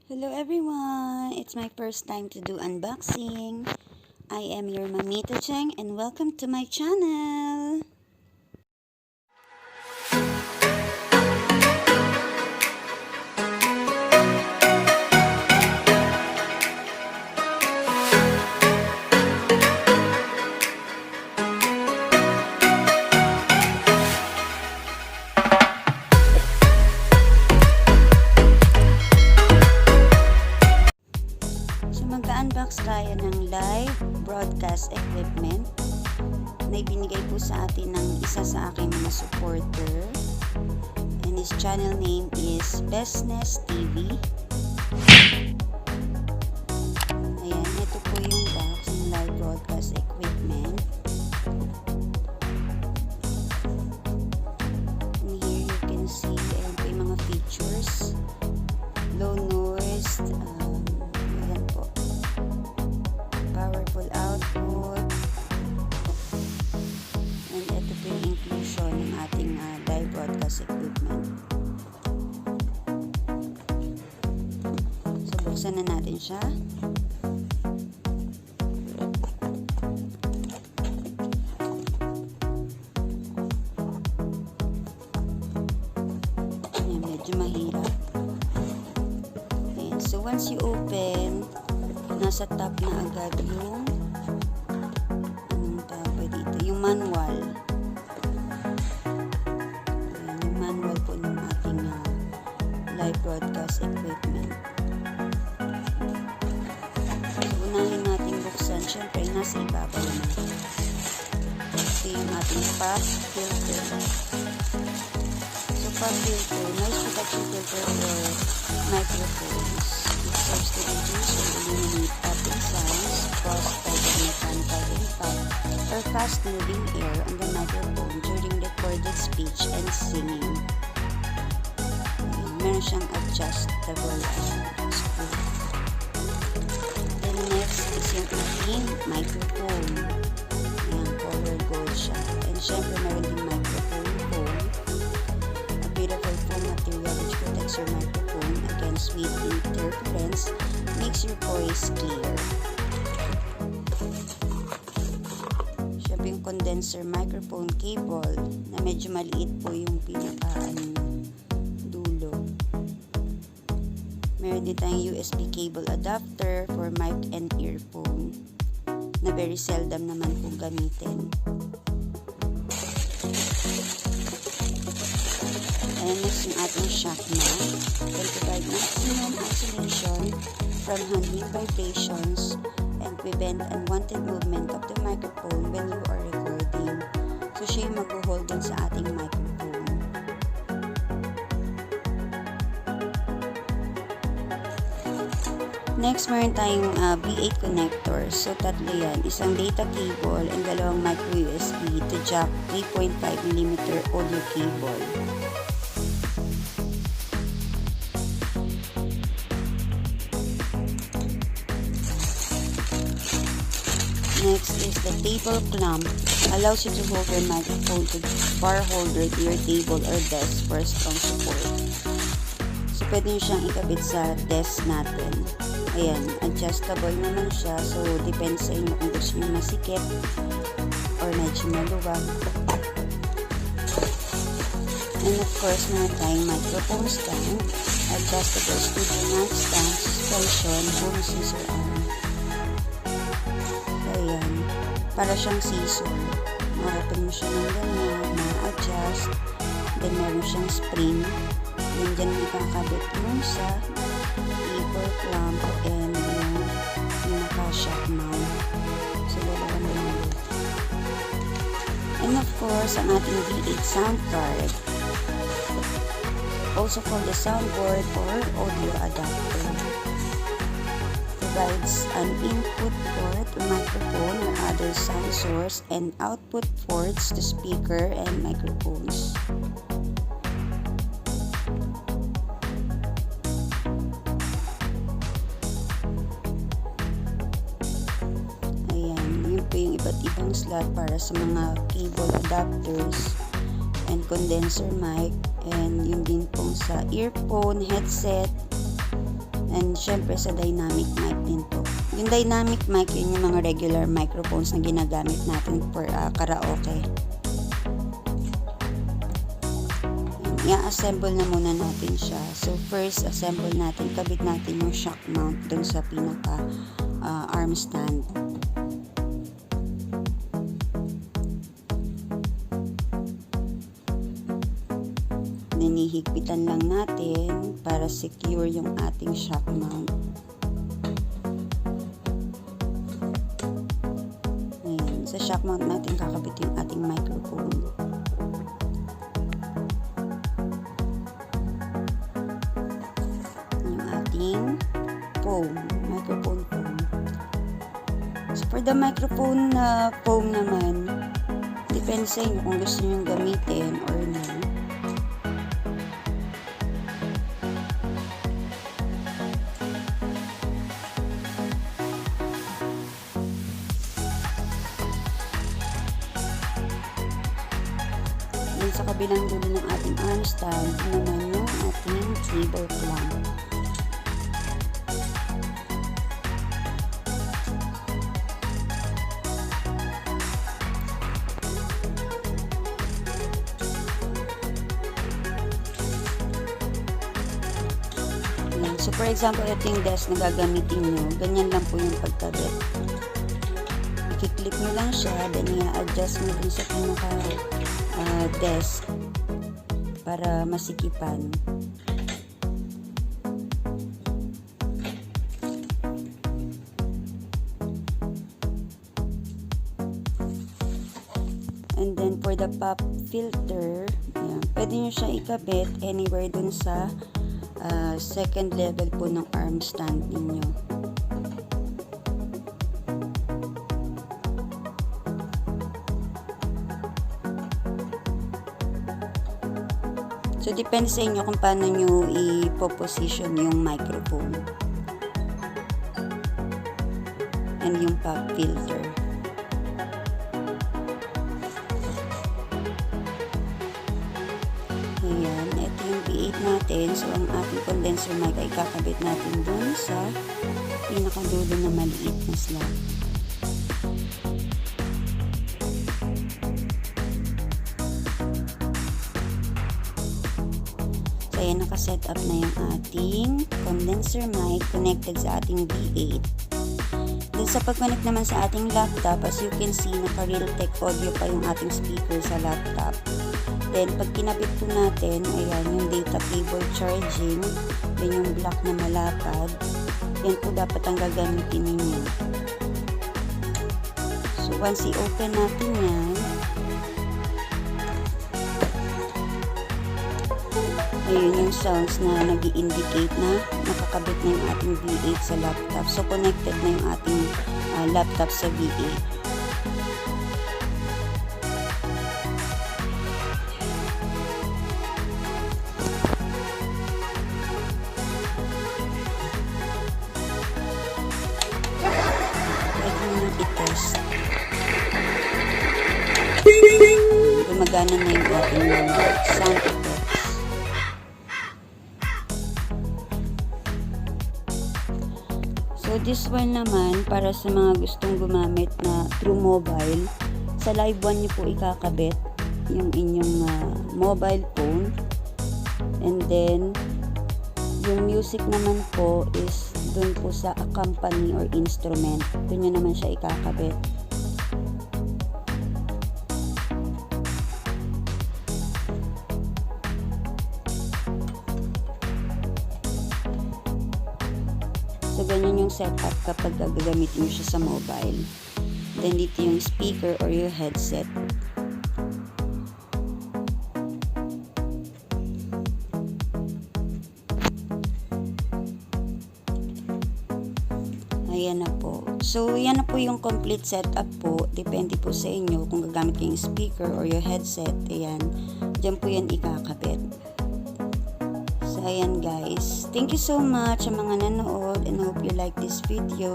Hello everyone! It's my first time to do unboxing. I am your Mamita Cheng and welcome to my channel! Mag-unbox tayo ng live broadcast equipment na ibinigay po sa atin ng isa sa aking mga supporter, and his channel name is Business TV. Ayan, ito po yung box ng live broadcast equipment, and here you can see ayan po yung mga features: low noise, powerful output, and ito po yung inclusion ng ating live broadcast equipment. So buksan na natin siya. Ayan, medyo mahirap. Ayan, so once you open, nasa top na agad yung yung manual. Ayan, yung manual po ng ating live broadcast equipment. So unahin natin buksan. Syempre nasa ibabaw na. Ito yung ating pop filter. So pop filter, noise protection filter for microphones. It serves to reduce or eliminate popping sounds caused by the mechanical impact or fast-moving air on the microphone during recorded speech and singing. Meron siyang adjustable screw. Then next is yung ating microphone. Ayan, color gold siya. And syempre meron din microphone foam. A beautiful foam material which protects your microphone against weak interference, makes your voice clear. Syempre yung condenser microphone cable na medyo maliit po yung dulo. Meron din tayong USB cable adapter for mic and earphone na very seldom naman po gamitin. And next yung ating shock mount. Will provide maximum isolation from handling vibrations and prevent unwanted movement of the microphone when you are recording. So siya yung mag-hold dun sa ating microphone. Next, meron tayong V8 connector. So tatlo yan. Isang data cable and dalawang micro USB to jack 3.5mm audio cable. Next is the table clamp. Allows you to hold your microphone to bar holder to your table or desk for strong support. So, pwede nyo siyang ikabit sa desk natin. Ayan, adjustable naman siya. So, depende sa inyo kung gusto nyo masikip or medyo maluwag. And of course, meron tayong microphone stand, adjustable studio mic stand, suspension, boom scissor arm. Ayan, para siyang scissor. Ma-open mo siya ng ganyan, ma-adjust. Then meron siyang spring. Then dyan nakakabit yung sa table clamp and yung naka-shock mount. So, dalawa na yun. And of course, ang ating V8 sound card, also called the soundboard or audio adapter. Provides an input port to microphone or other sound source and output ports to speaker and microphones. Ayan, yun po yung iba't ibang slot para sa mga cable adapters and condenser mic, and yun din pong sa earphone, headset, and syempre sa dynamic mic din to. Yung dynamic mic, yun yung mga regular microphones na ginagamit natin for karaoke. I-assemble na muna natin siya. So first, assemble natin, kabit natin yung shock mount dun sa pinaka arm stand. Hinihigpitan lang natin para secure yung ating shock mount. Ayan, sa shock mount natin kakabit yung ating microphone. Microphone foam. So for the microphone foam naman, depende sa inyo kung gusto nyo gamitin or no. Then sa kabilang dulo ng ating arm stand, naman yung ating cable clamp. So, for example, ito yung desk na gagamitin nyo. Ganyan lang po yung pagkabit. I-clip nyo lang siya, then i-adjust mo dun sa pinaka-desk para masikipan. And then, for the pop filter, ayan, pwede nyo siya ikabit anywhere dun sa second level po ng arm stand ninyo. So, depende sa inyo kung paano nyo i-position yung microphone and yung pop filter. Ayan, ito yung V8 natin. So, ang ating condenser mic ay kakabit natin dun sa pinakadulo na maliit na slot. So, ayan, nakaset up na yung ating condenser mic connected sa ating V8. Then, sa pag-connect naman sa ating laptop, as you can see, naka-Realtek audio pa yung ating speaker sa laptop. Then, pag kinabit po natin, ayan, yung data cable charging, then yung black na malapad, yan po dapat ang gagamitin ninyo. So, once i-open natin yan, ayun yung sounds na nag-i-indicate na nakakabit na yung ating V8 sa laptop. So, connected na yung ating laptop sa V8. I-test. Gumagana na yung ating sound effects. So this one naman, para sa mga gustong gumamit na through mobile, sa live one nyo po ikakabit yung inyong mobile phone, and then yung music naman po is dun po sa accompany or instrument. Dun nyo naman siya ikakabit. So, ganyan yung setup kapag gagamitin nyo siya sa mobile. Then, dito yung speaker or yung headset. Ayan na po. So, yan na po yung complete setup po. Depende po sa inyo kung gagamit kayong speaker or your headset. Ayan. Diyan po yan ikakabit. So, ayan guys. Thank you so much sa mga nanood and hope you like this video.